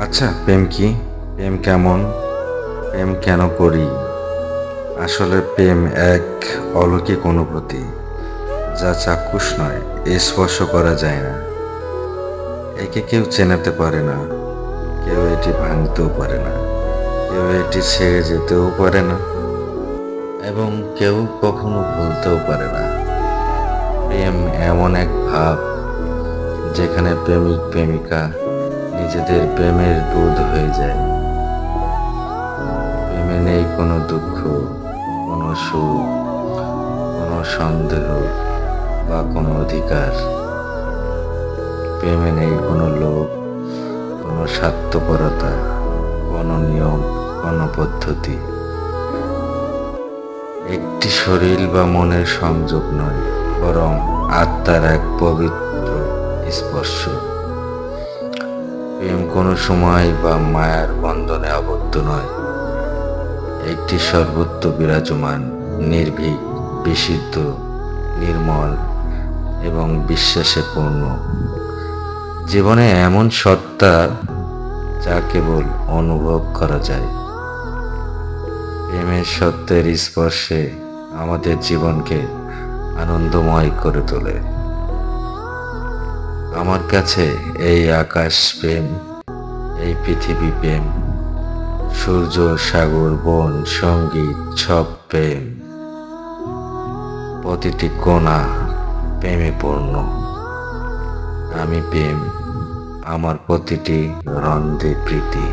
আচ্ছা, প্রেম কি? প্রেম কেমন? প্রেম কেন করি? আসলে প্রেম এক অলৌকিক অনুভূতি, যা চাক্ষুষ নয়, স্পর্শ করা যায় না। একে কেউ চেনাতে পারে না, কেউ এটি ভাঙতেও পারে না, কেউ এটি ছেড়ে যেতেও পারে না, এবং কেউ কখনো ভুলতেও পারে না। প্রেম এমন এক ভাব যেখানে প্রেমিক প্রেমিকা নিজেদের প্রেমের দুধ হয়ে যায়। প্রেমে নেই কোনো দুঃখ, কোনো সুখ, কোনো সন্দেহ বা কোনো অধিকার। প্রেমে নেই কোনো লোভ, কোনো স্বার্থপরতা, কোনো নিয়ম, কোনো পদ্ধতি। একটি শরীর বা মনের সংযোগ নয়, বরং আত্মার এক পবিত্র স্পর্শ। প্রেম কোনো সময় বা মায়ার বন্ধনে আবদ্ধ নয়, একটি সর্বত্র বিরাজমান, নির্ভীক, বিশুদ্ধ, নির্মল এবং বিশ্বাসে পূর্ণ। জীবনে এমন সত্তা যা কেবল অনুভব করা যায়। প্রেমের সত্যের স্পর্শে আমাদের জীবনকে আনন্দময় করে তোলে। আমার কাছে এই আকাশ প্রেম, এই পৃথিবী প্রেম, সূর্য, সাগর, বন, সঙ্গীত সব প্রেম। প্রতিটি কোণা প্রেমে পূর্ণ। আমি প্রেম, আমার প্রতিটি রন্ধে প্রীতি।